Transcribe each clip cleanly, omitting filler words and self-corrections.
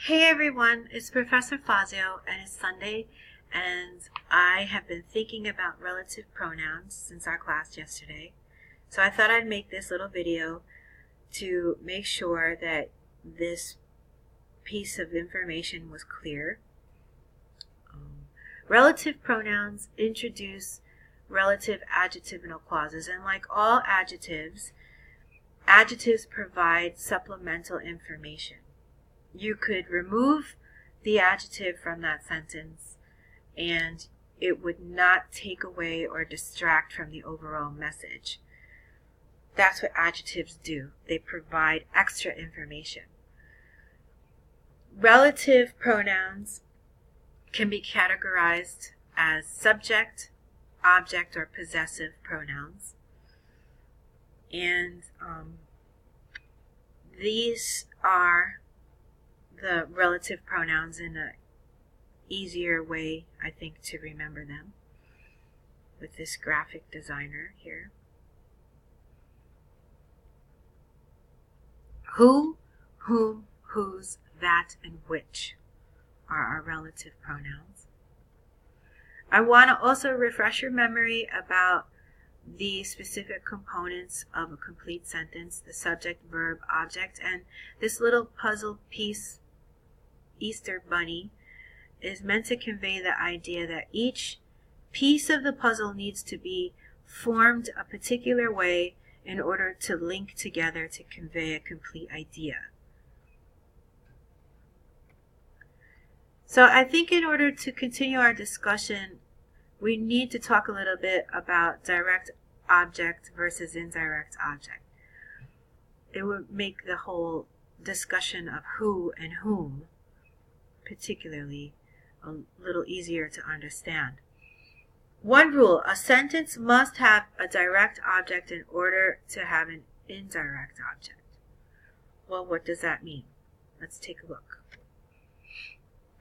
Hey everyone, it's Professor Fazio and it's Sunday and I have been thinking about relative pronouns since our class yesterday. So I thought I'd make this little video to make sure that this piece of information was clear. Relative pronouns introduce relative adjectival clauses, and like all adjectives provide supplemental information. You could remove the adjective from that sentence and it would not take away or distract from the overall message. That's what adjectives do. They provide extra information. Relative pronouns can be categorized as subject, object, or possessive pronouns. And these are the relative pronouns in an easier way, I think, to remember them with this graphic designer here. Who, whom, whose, that, and which are our relative pronouns. I want to also refresh your memory about the specific components of a complete sentence, the subject, verb, object, and this little puzzle piece, Easter bunny, is meant to convey the idea that each piece of the puzzle needs to be formed a particular way in order to link together to convey a complete idea. So I think in order to continue our discussion, we need to talk a little bit about direct object versus indirect object. It would make the whole discussion of who and whom particularly a little easier to understand. One rule: a sentence must have a direct object in order to have an indirect object. Well, what does that mean? Let's take a look.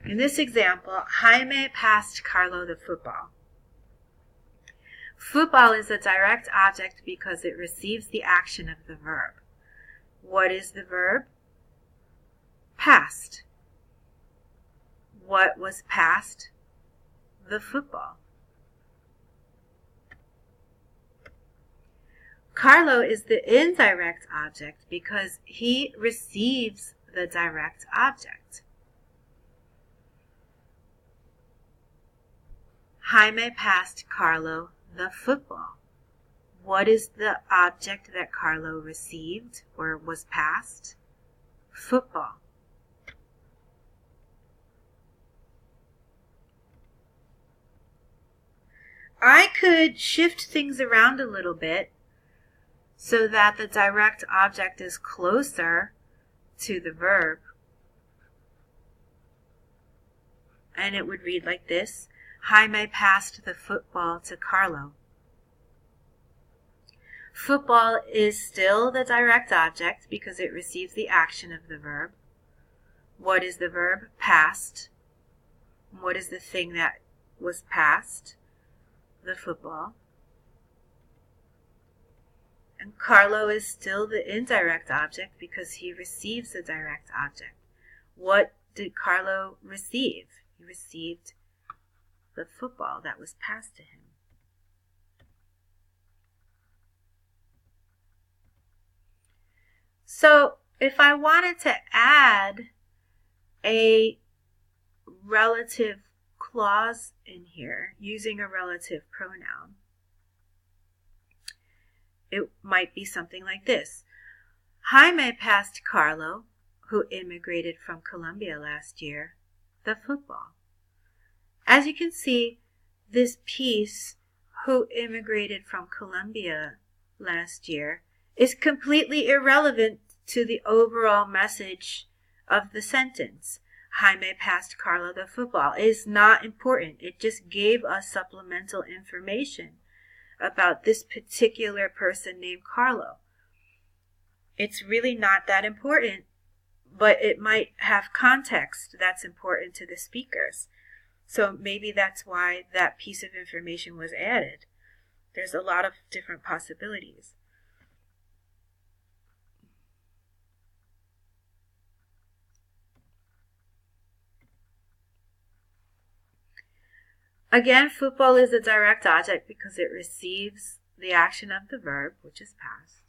In this example, Jaime passed Carlo the football. Football is a direct object because it receives the action of the verb. What is the verb? Passed. What was passed? The football. Carlo is the indirect object because he receives the direct object. Jaime passed Carlo the football. What is the object that Carlo received or was passed? Football. I could shift things around a little bit so that the direct object is closer to the verb. And it would read like this: Jaime passed the football to Carlo. Football is still the direct object because it receives the action of the verb. What is the verb? Passed. What is the thing that was passed? The football. And Carlo is still the indirect object because he receives the direct object. What did Carlo receive? He received the football that was passed to him. So if I wanted to add a relative clause in here using a relative pronoun, it might be something like this: Jaime passed Carlo, who immigrated from Colombia last year, the football. As you can see, this piece, who immigrated from Colombia last year, is completely irrelevant to the overall message of the sentence. Jaime passed Carlo the football. It is not important. It just gave us supplemental information about this particular person named Carlo. It's really not that important, but it might have context that's important to the speakers. So maybe that's why that piece of information was added. There's a lot of different possibilities. Again, football is a direct object because it receives the action of the verb, which is past.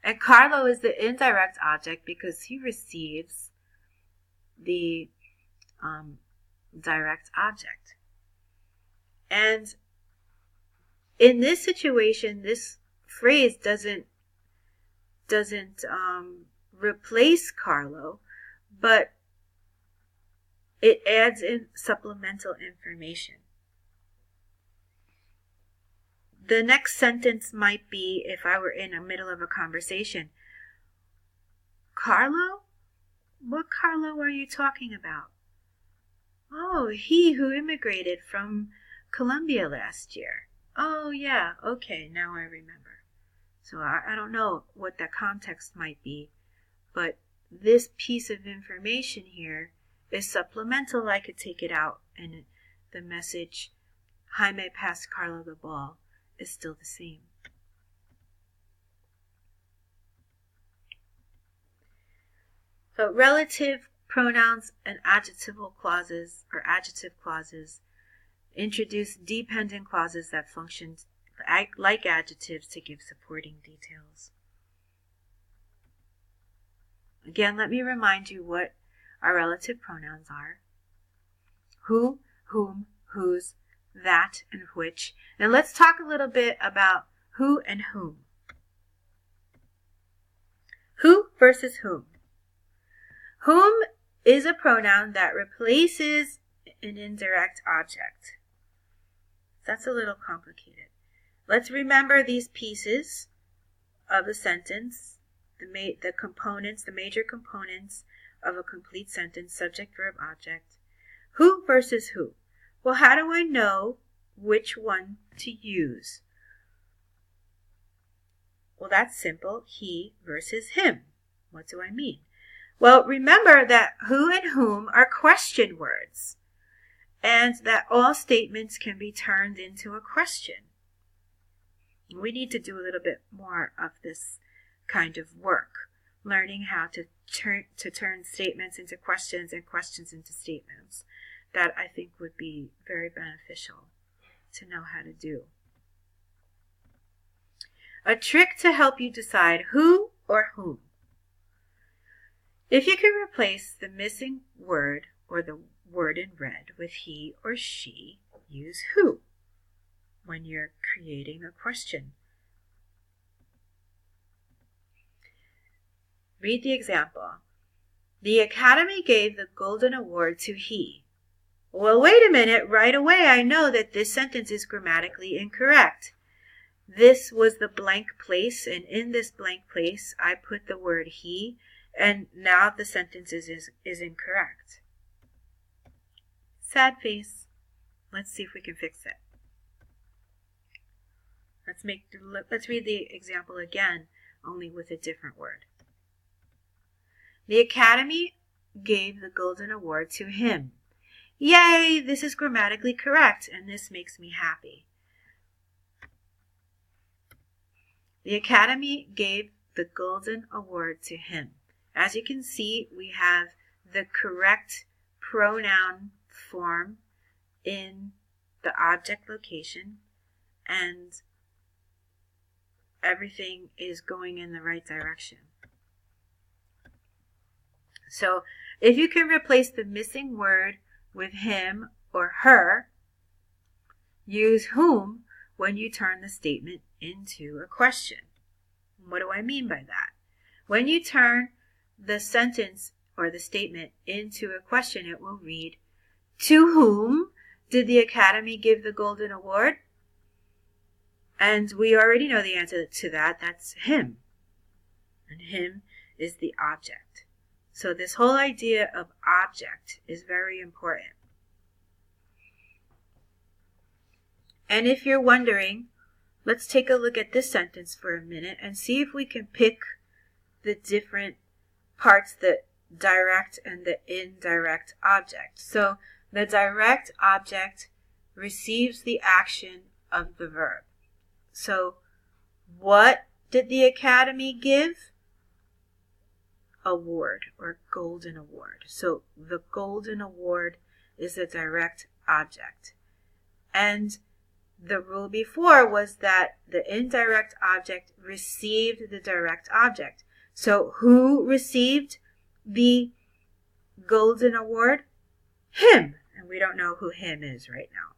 And Carlo is the indirect object because he receives the direct object. And in this situation, this phrase doesn't replace Carlo, but it adds in supplemental information. The next sentence might be, if I were in the middle of a conversation, Carlo? What Carlo are you talking about? Oh, he who immigrated from Colombia last year. Oh, yeah, okay, now I remember. So I don't know what the context might be, but this piece of information here is supplemental. I could take it out, and the message, Jaime passed Carlo the ball, is still the same. So relative pronouns and adjectival clauses or adjective clauses introduce dependent clauses that function like adjectives to give supporting details. Again, let me remind you what our relative pronouns are. Who, whom, whose, that, and which. And let's talk a little bit about who and whom. Who versus whom. Whom is a pronoun that replaces an indirect object. That's a little complicated. Let's remember these pieces of the sentence, the components, the major components of a complete sentence, subject, verb, object. Who versus who? Well, how do I know which one to use? Well, that's simple. He versus him. What do I mean? Well, remember that who and whom are question words, and that all statements can be turned into a question. We need to do a little bit more of this kind of work, learning how to turn statements into questions and questions into statements. That I think would be very beneficial to know how to do. A trick to help you decide who or whom. If you can replace the missing word or the word in red with he or she, use who when you're creating a question. Read the example. The Academy gave the Golden Award to he. Well, wait a minute. Right away, I know that this sentence is grammatically incorrect. This was the blank place, and in this blank place, I put the word he, and now the sentence is incorrect. Sad face. Let's see if we can fix it. Let's read the example again, only with a different word. The Academy gave the Golden Award to him. Yay, this is grammatically correct, and this makes me happy. The Academy gave the Golden Award to him. As you can see, we have the correct pronoun form in the object location, and everything is going in the right direction. So, if you can replace the missing word with him or her, use whom when you turn the statement into a question. What do I mean by that? When you turn the sentence or the statement into a question, it will read, to whom did the Academy give the Golden Award? And we already know the answer to that. That's him. And him is the object. So this whole idea of object is very important. And if you're wondering, let's take a look at this sentence for a minute and see if we can pick the different parts, the direct and the indirect object. So the direct object receives the action of the verb. So what did the Academy give? Award or Golden Award. So the Golden Award is the direct object. And the rule before was that the indirect object received the direct object. So who received the Golden Award? Him. And we don't know who him is right now.